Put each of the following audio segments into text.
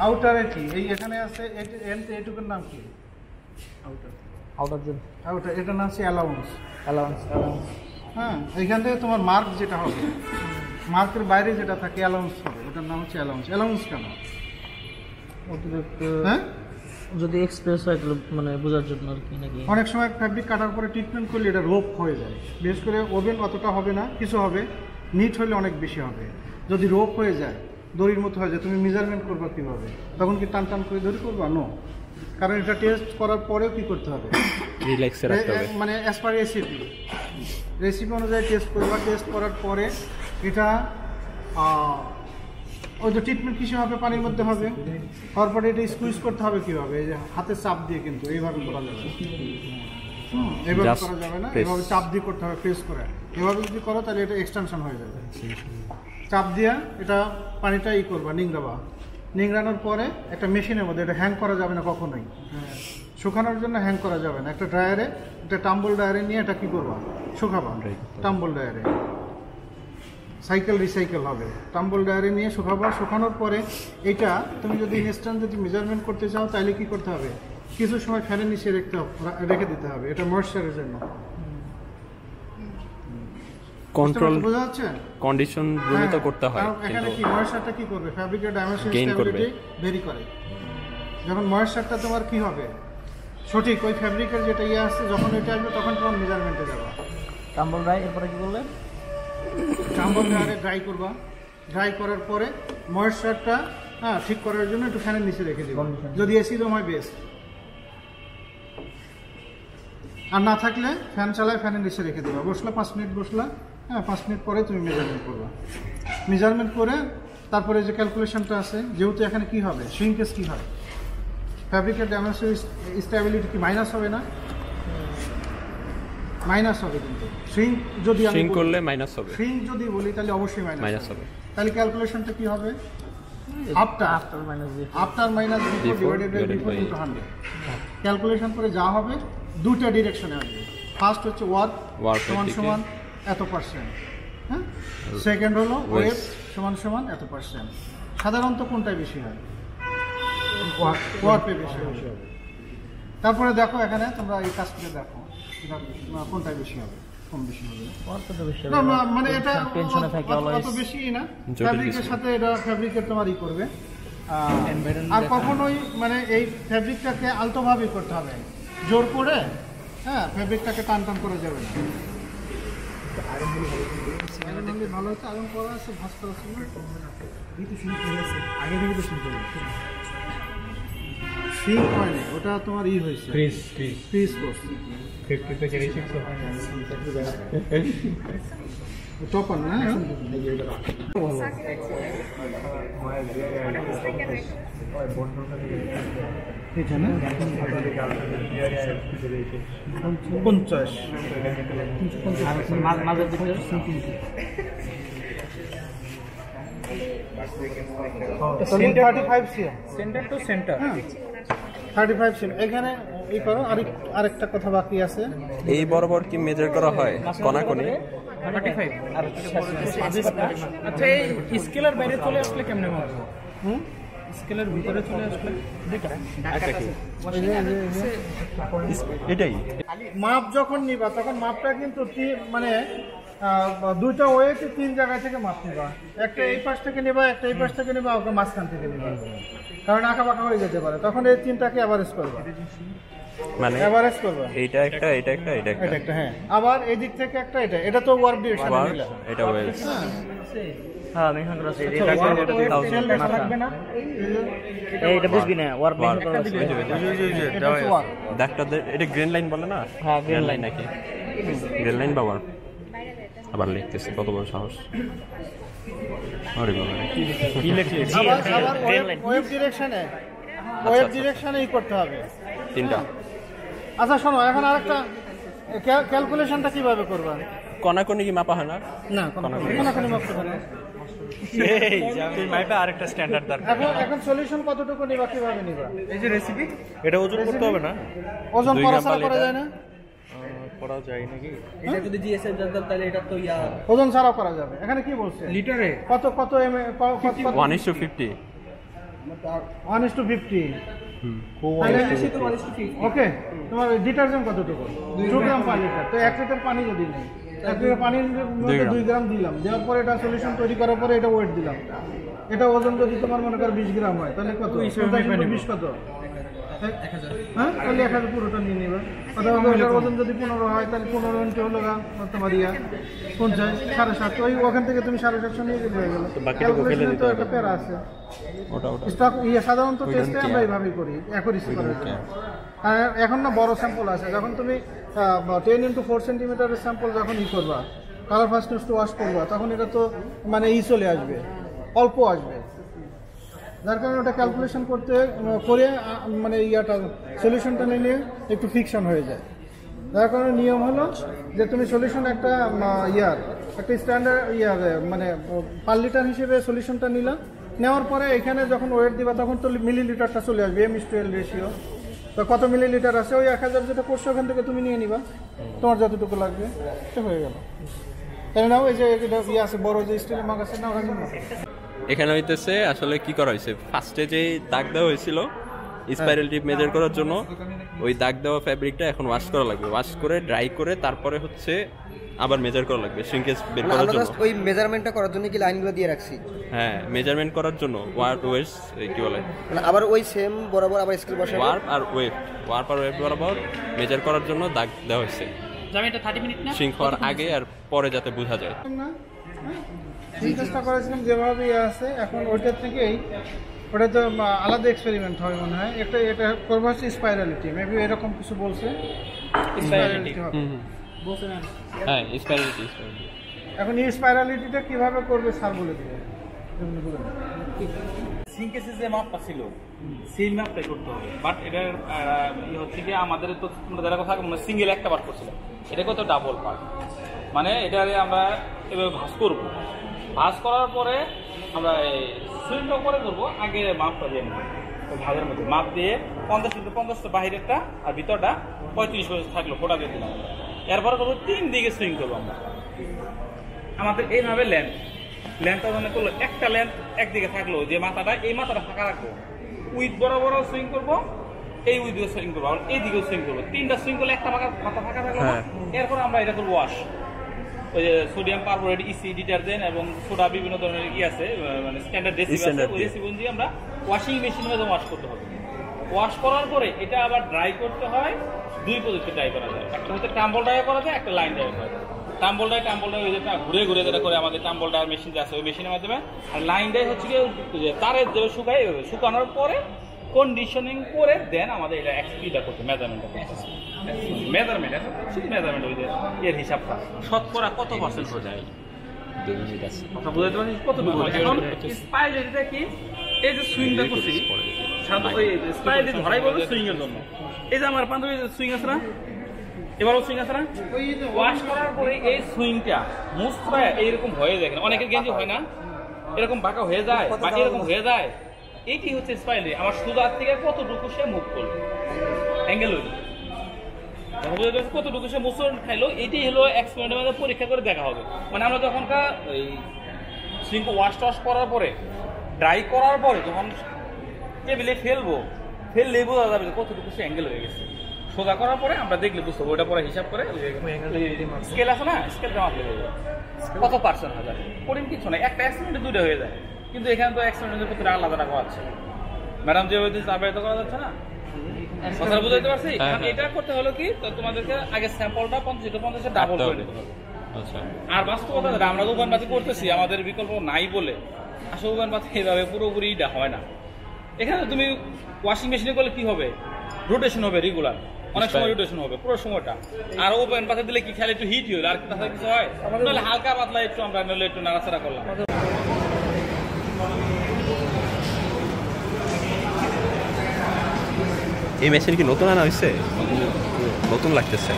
আউটারে কি এই এখানে আছে এইটুকুর নাম কি? আউটার এটার নাম হচ্ছে অ্যালাউন্স। হ্যাঁ, এইখান থেকে তোমার মার্ক যেটা হবে, মার্কের বাইরে যেটা থাকে অ্যালাউন্স হবে, ওটার নাম হচ্ছে অ্যালাউন্স। অ্যালাউন্স কেন? হ্যাঁ, যদি এক্সপ্রেস হয় মানে বোঝার জন্য আর কি নাকি? অনেক সময় ফ্যাব্রিক কাটার পরে ট্রিটমেন্ট করলে এটা রোপ হয়ে যায়। বিশেষ করে ওভেন অতটা হবে না, কিছু হবে, নিট হলে অনেক বেশি হবে। যদি রোপ হয়ে যায়, দড়ির মতো হয়ে যায়, তুমি মেজারমেন্ট করবা কীভাবে? তখন কি টান টান করে দড়ি করবা? নো, কারণ এটা টেস্ট করার পরেও কী করতে হবে, মানে অ্যাজ পার রেসিপি অনুযায়ী টেস্ট করবা। টেস্ট করার পরে এটা ওই যে ট্রিটমেন্ট কিসে হবে, পানির মধ্যে হবে। হওয়ার পরে এটা স্কুইজ করতে হবে কীভাবে? এই যে হাতে চাপ দিয়ে, কিন্তু এইভাবে করা যাবে, এইভাবে করা যাবে না, এভাবে চাপ দিয়ে করতে হবে, প্রেস করে। এভাবে যদি করো তাহলে এটা এক্সটেনশন হয়ে যাবে। চাপ দিয়া এটা পানিটা করবা, নিংড়ানোর পরে একটা মেশিনের মধ্যে, এটা হ্যাং করা যাবে না কখনোই, শুকানোর জন্য হ্যাং করা যাবে না। একটা ড্রায়ারে, একটা টাম্বল ড্রায়ারে নিয়ে এটা কী করবা, শুকাবা। টাম্বল ড্রায়ারে রিসাইকেল হবে, টাম্বল ড্রায়ারে নিয়ে শুকাবা। শুকানোর পরে এটা তুমি যদি ইনস্ট্যান্ট যদি মেজারমেন্ট করতে চাও তাহলে কি করতে হবে, কিছু সময় ফ্যানের নিচে রেখে দিতে হবে, এটা ময়েশ্চারের জন্য। কন্ট্রোল বোঝা যাচ্ছে? কন্ডিশন রুমে তো করতে হয়, এখানে কি ময়েশ্চারটা কি করবে, ফ্যাব্রিকের ডাইমেনশন স্টেবিলিটি ভেরি করে। যখন ময়েশ্চারটা তোমার কি হবে সঠিক, ওই ফ্যাব্রিকের যেটা আছে, যখন এটা আসবে তখন তোমার মেজারমেন্টে যাবা। টাম্বল ড্রাই, এরপরে কি করলে? টাম্বল ড্রায়ারে ড্রাই করবা। ড্রাই করার পরে ময়েশ্চারটা ঠিক করার জন্য একটু ফ্যানের নিচে রেখে দিবা, যদি এসি রুম হয় বেস্ট। আর না থাকলে ফ্যান চালায় ফ্যানের নিচে রেখে দেবা। বসলা 5 মিনিট বসলা, 5 মিনিট পরে তুমি মেজারমেন্ট করবা। মেজারমেন্ট করে তারপরে যে ক্যালকুলেশনটা আছে, যেহেতু এখানে কি হবে, শ্রিঙ্কেজ কি হয়, ফ্যাব্রিকের ডাইমেনশন স্টেবিলিটি কি মাইনাস হবে না? মাইনাস হবে, কিন্তু শ্রিঙ্ক যদি শ্রিঙ্ক করলে মাইনাস হবে। শ্রিঙ্ক যদি বলি তাহলে অবশ্যই মাইনাস হবে। তাহলে ক্যালকুলেশনটা কি হবে, after minus before divided by before into 100। Calculation করে যা হবে দুটো ডিরেকশনে আসবে। ফার্স্ট হচ্ছে ওয়ার্ক সমান এত পার্সেন্ট, হ্যাঁ। সেকেন্ড হলো ওয়েভ সমান এত পার্সেন্ট। সাধারণত কোনটাই বেশি হয়, ওয়ার্কে বেশি হবে। তারপরে দেখো এখানে তোমরা এই কাজ করে দেখো কোনটাই বেশি হবে, কম বেশি হবে। মানে এটা অত বেশি না, ফ্যাব্রিকের সাথে এটা ফ্যাব্রিকের তোমারই করবে। আর কখনোই মানে এই ফ্যাব্রিকটাকে আলতোভাবেই করতে হবে, জোর করে ফ্যাব্রিকটাকে টান করা যাবে না। ভালো হচ্ছে, আয়রন করা আছে, ভাঁজ করা আছে, আগে থেকে তো শুনতে হবে। ঠিক হয়নি, ওটা তোমার হয়েছে, ফ্রিজ করছে। টপার না, এখানে 50 35 CM centre two centre, 35 CM. এখানে এই করো। আরেকটা কথা বাকি আছে, এই বরাবর কি মেজার করা হয় কোনাকুনি? 35 আর আচ্ছা, এই স্কেলের বাইরে চলে আসলে কেমনে হবে? স্কেলের ভিতরে চলে আসলে এটাই মাপ যখন নিবা তখন মাপটা কিন্তু মানে দুইটা ওয়েতে 3 জায়গা থেকে মাপ নিবা। একটা এই পাশ থেকে নিবা, একটা এই পাশ থেকে নিবা, ওকে মাঝখান থেকে নিবা, কারণ আঁকা বাঁকা হয়ে যেতে পারে। তখন এই 3টাকে এভারেজ করবা, মানে এভারেজ করবা। এইটা একটা, এটা একটা, এটা একটা, হ্যাঁ। আবার এই দিক থেকে একটা, এটা তো ওয়ার্ক ডিরেকশন নিলা, এটা ওয়েভ। হ্যাঁ, মেনশন করা আছে। এটা লাগবে না, এইটা বুঝবি না, ওয়ার্ক মেনশন করা আছে। ডাক্তার এটা গ্রিন লাইন বলে না? হ্যাঁ, গ্রিন লাইন নাকি গ্রিন লাইন বা ওয়ার্ক? আবার লিখতেছি, কত বড় সাহস! আরে বাবা, কি লিখেছি? আবার ওয়েভ ডিরেকশনে করতে হবে 3টা। আচ্ছা শোনো, এখন আরেকটা ক্যালকুলেশনটা কিভাবে করবা? কোনাকুনি কি মাপা হয় না? না, কোনাকুনি মাপতে হবে না। এই তুই মাপে আরেকটা স্ট্যান্ডার্ড দরকার। এখন সলিউশন কতটুকু নিবা, কিভাবে নিবা? এই যে রেসিপি, এটা ওজন করতে হবে না? ওজন করা যায় না, করা যায় নাকি? এটা যদি জিএসএম জানতাম তাহলে এটা তো ওজন ছাড়াও করা যাবে। এখানে কি বলছে লিটারে কত কত 1:50 1:50। তো ওকে, তোমার ডিটারজেন্ট কতটুকু? 2 গ্রাম পার লিটার। তো 1 লিটার পানি যদি নেই, 1 লিটার পানির মধ্যে 2 গ্রাম দিলাম, দেওয়ার পরে এটা সলিউশন তৈরি করার পরে এটা ওয়েট দিলাম, এটা ওজন যদি তোমার মনে করো 20 গ্রাম হয় তাহলে কত? 20 কত? 1000। হ্যাঁ, তাহলে 1000 পুরোটা নিয়ে নেবে। অথবা এটার ওজন যদি 15 হয় তাহলে 15 ইন্টু হলো তোমার 50, 7.5। ওই ওখান থেকে তুমি 750 নিয়ে গেলে হয়ে গেল। ক্যালকুলেশনে তো একটা প্যারা আছে। স্টক সাধারণত টেস্টে আমরা এইভাবেই করি, অ্যাকুরেসি করার জন্য। এখন না বড় স্যাম্পল আছে, যখন তুমি 10 × 4 সেন্টিমিটারের স্যাম্পল যখন করবা, কালার ফার্স্ট টু ওয়াশ করবা, তখন এটা তো মানে চলে আসবে, অল্প আসবে। যার কারণে ওটা ক্যালকুলেশন করে মানে সলিউশনটা নিলে একটু ফিকশন হয়ে যায়। যার কারণে নিয়ম হলো যে তুমি সলিউশন একটা স্ট্যান্ডার্ড মানে পার লিটার হিসেবে সলিউশনটা নিলা, নেওয়ার পরে এখানে যখন ওয়েট দিবা তখন তো মিলিলিটারটা চলে আসবে, M/L রেশিও। তো কত মিলিলিটার আছে ওই 1000 যেটা করছো ওখান থেকে তুমি নিয়ে নিবা, তোমার যতটুকু লাগবে, এটা হয়ে গেল। তাহলে নাও এই যে আছে বড় যে স্টিলের মাগ আছে না, ওরা নিয়ে এখানে হইতেছে আসলে কি করা হয়েছে, ফার্স্টে যে দাগ দেওয়া হয়েছিল স্পাইরাল টিপ মেজার করার জন্য, ওই দাগ দেওয়া ফ্যাব্রিকটা এখন ওয়াশ করা লাগবে, ওয়াশ করে ড্রাই করে তারপরে হচ্ছে আবার মেজার করা লাগবে শ্রিঙ্কেজ বের করার জন্য। ওই মেজারমেন্টটা করার জন্য কি লাইনগুলো দিয়ে রাখছি? হ্যাঁ, মেজারমেন্ট করার জন্য ওয়ার্প ওয়েস কি বলে, মানে আবার ওই সেম বরাবর আবার স্কেল বসাবো। ওয়ার্প আর ওয়েভ বরাবর মেজার করার জন্য দাগ দেওয়া হয়েছে, এটা 30 মিনিট না শ্রিঙ্ক হওয়ার আগে আর পরে যাতে বোঝা যায়। চেষ্টা করেছিলাম যেভাবে আছে, এখন ওইটার থেকেই ওটা তো আলাদা এক্সপেরিমেন্ট হবে মনে হয়। এটা করবো হচ্ছে স্পাইরালিটি, মেবি এরকম কিছু বলছে। স্পাইরালিটি হবে হ্যাঁ, স্পাইরালিটি। এখন এই স্পাইরালিটিটা কিভাবে করবে স্যার বলে দেবে। সিঙ্কেসের যে মাপটা ছিল সেই মাপটাই করতে হবে, বাট এটার হচ্ছে কি আমাদের তো যারা কথা সিঙ্গেল একটা পার্ট করছিল, এটা কত ডাবল পার্ট, মানে এটারে আমরা এভাবে ভাঁজ করবো, ভাঁজ করার পরে আমরা সুইংটা করে করবো, আগে মাপটা দিয়ে নেবো ওই ভাগের মধ্যে, মাপ দিয়ে 50 বাহিরেরটা আর ভিতরটা 35 থাকলো, ফোটা দিয়ে দিলাম। এরপরে করবো 3 দিকে সুইং করবো আমরা, আমাদের এইভাবে লেন্থটা মনে করলো একটা লেন্থ একদিকে থাকলো, যে মাথাটা এই মাথাটা ফাঁকা রাখবো, উইথ বরাবর সুইং করবো, এই উইথ দিকে সুইং করবো, আর এই দিকেও সুইং করবো, 3টা সুইং করলে একটা মাথা ফাঁকা থাকলো। এরপর আমরা এটা করবো ওয়াশ, ওই যে সোডিয়াম পারবোরেট ইসি ডিটারজেন্ট এবং সোডা বিভিন্ন ধরনের আছে, মানে স্ট্যান্ডার্ড রেসিপি আছে, ওই রেসিপি অনুযায়ী আমরা ওয়াশিং মেশিনের মধ্যে ওয়াশ করতে হবে। ওয়াশ করার পরে এটা আবার ড্রাই করতে হয়, 2 পদ্ধতিতে ড্রাই করা যায়, একটা হচ্ছে টাম্বল ড্রাই করা যায়, একটা লাইন ড্রাই করা যায়। টাম্বল ড্রাই ওই যেটা ঘুরে যেটা করে আমাদের টাম্বল ড্রাই মেশিন আছে, ওই মেশিনের মাধ্যমে। আর লাইন ড্রাই হচ্ছে কি তারের যে শুকানোর পরে কন্ডিশনিং করে দেন আমাদের এটা এক্সপিটা করতে, মেজারমেন্ট আছে, শুধু মেজারমেন্ট হয়ে যায়, এর হিসাবটা শতকরা কত % হয়ে যায় বুঝতে পারছি কতটুকু। এখন স্পাইরালিটিটা কি, এই যে সুইংটা করছি সাধারণত ওই স্পাইরালিটি ধরাই বলবে সুইং এর জন্য। এই যে আমার পাঞ্জাবি সুইং আছে না, এবারও সুইং আছে না, ওয়াশ করার পরে এই সুইংটা মুসরায় এইরকম হয়ে যায়, অনেকের গেঞ্জি হয় না, এরকম বাঁকা হয়ে যায় বা এরকম হয়ে যায়, এইটি হচ্ছে স্পাইরালিটি। আমার সুদার থেকে কতটুকু সে মুভ করলো, অ্যাঙ্গেল হইল, কতটুকু সে মোচন খাইলো, এটি হলো এক্সপেরিমেন্টের মধ্যে পরীক্ষা করে দেখা হবে। মানে আমরা যখনকার ওই সুইংকে ওয়াশ করার পরে ড্রাই করার পরে যখন টেবিলে ফেললেই বোঝা যাবে কতটুকু সে অ্যাঙ্গেল হয়ে গেছে। সোজা করার পরে আমরা দেখলে বুঝতে হবে, ওইটা পরে হিসাব করে স্কেল আছে না, স্কেলটা মাপলে কত % হাজার কঠিন কিছু না, একটা এক্সপেরিমেন্টে 2টা হয়ে যায়। কিন্তু এখানে তো এক্সপেরিমেন্টের ক্ষেত্রে আলাদা রাখা আছে, ম্যাডাম যে তো করা যাচ্ছে না, কথা বুঝাইতে পারছি। এটা করতে হলো কি, তো তোমাদেরকে আগে স্যাম্পলটা 50 ডাবল করে নিতে হবে। আর বাস্তবতা আমরা উবানবাতি করতেছি, আমাদের বিকল্প নাই বলে আসলে উবানবাতি এইভাবে পুরোপুরি হয় না। এখানে তুমি ওয়াশিং মেশিনে করলে কি হবে, রোটেশন হবে রেগুলার, অনেক সময় রোটেশন হবে পুরো সময়টা। আর ওপেন পাতে দিলে কি খেলে একটু হিট হইল, আর তাছাড়া কিছু হয়, নাহলে হালকা পাতলা একটু আমরা নইলে একটু নাড়াচাড়া করলাম। এই মেশিন কি নতুন আনা হয়েছে? নতুন লাগতেছে।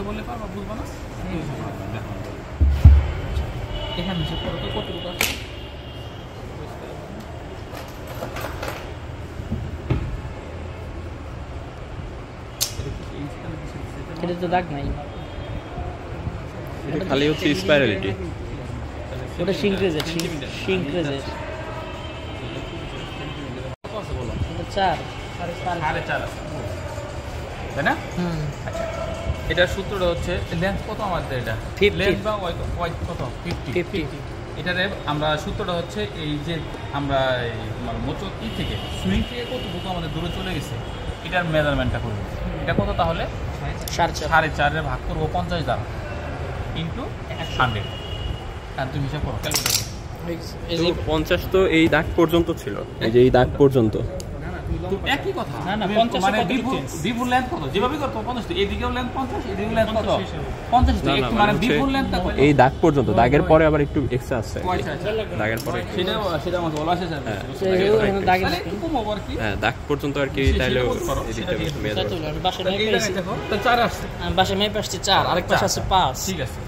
বললে পারবা, বুঝবা না এখানে হিসাব করো তো কতটুকু আছে। এটা তো দাগ নাই, এটা খালি হচ্ছে স্পাইরালিটি। ওটা সিঙ্ক্রেজের, সিঙ্ক্রেজের কত আছে বলো? এটা 4 4.5 আছে, তাই না? হুম আচ্ছা, এটার সূত্রটা হচ্ছে লেন্থ কত আমাদের, এটা 50 লেন্থ বা ওয়াইড কত 50। এটারে আমরা সূত্রটা হচ্ছে এই যে আমরা মানে মোচক থেকে সুইং থেকে কতটুকু আমাদের দূরে চলে গেছে এটার মেজারমেন্টটা করবো। এটা কত তাহলে 4.5 ভাগ করবো 50 দ্বারা ইন্টু 100। আর তুমি হিসাব করো, ক্যালকুলেট করো। এই তো যে 50 তো এই দাগ পর্যন্ত ছিল, এই যে এই দাগ পর্যন্ত। তো একই কথা, না, না, তুমি 50 মানে কত বিফোর লেন্থ কত যেভাবে করতো 50, এদিকেও লেন্থ 50, এদিকেও লেন্থ কত 50, না, একটু না, মানে মানে বিফোর হচ্ছে লেন্থ এই দাগ পর্যন্ত, দাগের পরে আবার একটু এক্সট্রা আছে, দাগের পরে একটু। সেটা আমাকে বলা আছে স্যার। দাগে তাহলে একটু কম হবে আর কি। হ্যাঁ, দাগ পর্যন্ত আর কি, তাহলে এদিকটা মেজার বাসে মেপে আসছি, দেখো তো 4 আসছে, বাসে মেপে আসছি 4, আরেক পাশে আছে 5। ঠিক আছে।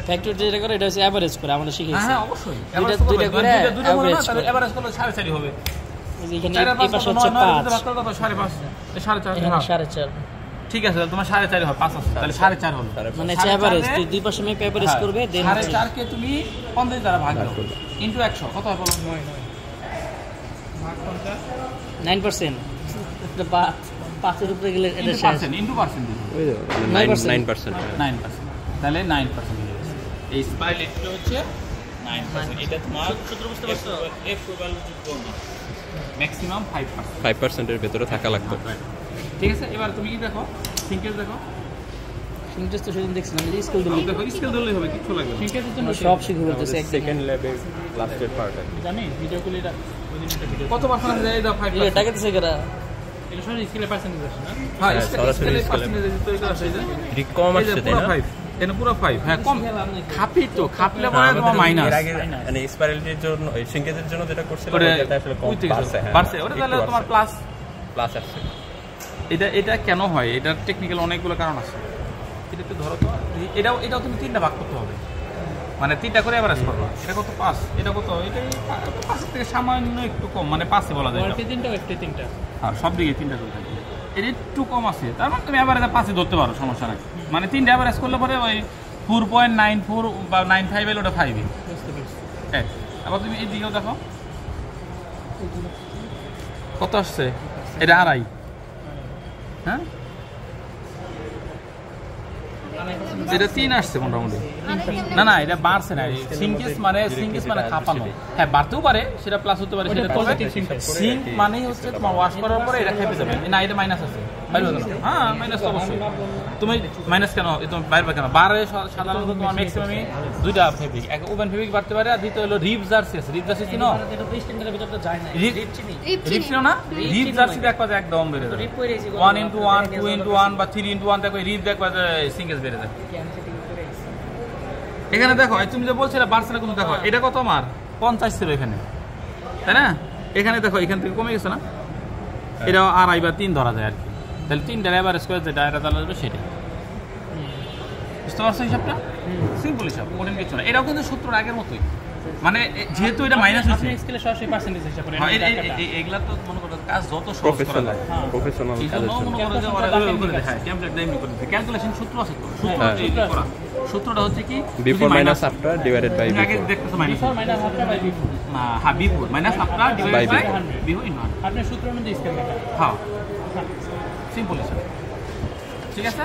ফ্যাক্টরি যেটা করে এটা হচ্ছে অ্যাভারেজ করে আমাদের শিখিয়েছে। হ্যাঁ অবশ্যই দুইটা করে average তাহলে করে। এভারেজ করলে 4.5 হবে। এই যে এখানে এই পাশে হচ্ছে 5, 4.5 এখানে 4.5, ঠিক আছে, তাহলে তোমার 4.5 হয়, 5 আছে, তাহলে 4.5 হলো। মানে হচ্ছে অ্যাভারেজ, তুই দুই পাশে মেপে অ্যাভারেজ করবে, দেন 4.5 কে তুমি 50 দ্বারা ভাগ দাও ইনটু 100 কত হয় বলো? 9%। এটা 5 এর উপরে গেলে এটা ইনটু শেষ। পার্সেন্ট, ইনটু পার্সেন্ট দিবে 9%। 9%, তাহলে 9% হয়ে যাবে। এই স্পাইরালিটিটা হচ্ছে 9%। এটা তোমার সূত্র বুঝতে পারছো? F equal to maximum 5%। 5% এর ভেতরে থাকা লাগতো। ঠিক আছে, এবার তুমি কি দেখো, সিঙ্কেজ দেখো, সিঙ্কেজ তো সেদিন দেখছিলাম, যে স্কুল দিলি দেখো স্কেল ধরলেই হবে, কিছু লাগবে না। সিঙ্কেজের জন্য সব শিখে বলতেছে একদিন। সেকেন্ড লেভেল লাস্টের পার্ট আর কি। জানি ভিডিও গুলো এটা কত পার্সেন্ট দেয়, দাও 5%। এটা টাকাতে করা এটা সব স্কেলে পার্সেন্টেজ আছে না? হ্যাঁ, হ্যাঁ, সরাসরি স্কেলে scale এ। পার্সেন্টেজ তৈরি করা আছে। এটি কম এই যে আসছে তাই পুরো না? 5, এটা পুরো 5, হ্যাঁ কম খাপি তো, খাপলে পরে তোমার মাইনাস। এর আগে মানে স্পাইরালিটির জন্য, এই সিঙ্কেজের জন্য যেটা করছিল ওটা ওটা আসলে কম বাড়ছে। হ্যাঁ, বাড়ছে, ওটা তাহলে তোমার প্লাস। প্লাস আসছে। এটা কেন হয়, এটার টেকনিক্যাল অনেকগুলো কারণ আছে। এটা তো ধরো তো, এটাও তুমি 3টা ভাগ করতে হবে, মানে 3টা করে এভারেজ করবা। এটা কত 5, এটা কত, এটা 5 থেকে সামান্য একটু কম, মানে 5 বলা যায়। হ্যাঁ, সব দিকে 3টা করে থাকবে, এটা একটু কম আছে, তার মানে তুমি এভারেজে 5 ধরতে পারো, সমস্যা নাই। মানে 3টা এভারেজ করলে পরে ওই 4.94 বা 95 এলে ওটা 5। হ্যাঁ, আবার তুমি এই দিকেও দেখো কত আসছে, এটা 2.5। হ্যাঁ, এটা 3 আসছে মোটামুটি। না এটা বাড়ছে না, সিঙ্কেজ মানে খাপানো। হ্যাঁ, বাড়তেও পারে, সেটা প্লাস হতে পারে, সেটা পজিটিভ সিঙ্ক মানেই হচ্ছে তোমার ওয়াশ করার পরে এটা খেপে যাবে। না, এটা মাইনাস আছে, বাইরে হবে না। হ্যাঁ, মাইনাস তো অবশ্যই। তুমি মাইনাস কেন, তুমি বাইরে কেন বাড়ে? সাধারণত তোমার ম্যাক্সিমামই 2টা ফেব্রিক, এক ওপেন ফেব্রিক বাড়তে পারে, আর দ্বিতীয় হলো রিপ জার্সি আছে। রিপ জার্সি চিনো? রিপ ছিল না, রিপ জার্সি দেখবা যে একদম বেড়ে যাবে, 1:1, 2:1 বা 3:1 দেখো, রিপ দেখবা যে সিঙ্কেজ বেড়ে যায়। এখানে দেখো, তুমি যে বলছিলে বাড়ছে কিন্তু দেখো এটা কত আমার 50 ছিল এখানে, তাই না? এখানে দেখো এখান থেকে কমে গেছে না, এটাও 2.5 বা 3 ধরা যায় আর কি। তাহলে 3টা এভারেজ করে যেটা এটা তাহলে যাবে সেটা। বুঝতে পারছো হিসাবটা? সিম্পল হিসাব, কঠিন কিছু না। এটাও কিন্তু সূত্রের আগের মতোই, মানে যেহেতু এটা মাইনাস হচ্ছে, স্কেলে সরাসরি পার্সেন্টেজ হিসাব করে এগুলা তো মনে করো কাজ যত সহজ করা যায়, প্রফেশনাল এই কাজের জন্য জন্য। মনে করো যে ওরা ওইভাবে দেখায়, টেমপ্লেট দিয়ে এমনি করে দিচ্ছে। ক্যালকুলেশন সূত্র আছে তো, সূত্র করা। সূত্রটা হচ্ছে কি, before minus after divided by তুমি আগে বিফোর। দেখতেছো minus, minus after by before. হ্যাঁ, before minus after divided by before in 100। আপনি সূত্র অনুযায়ী স্কেল দেখা। হ্যাঁ, সিম্পল হিসাব। ঠিক আছে।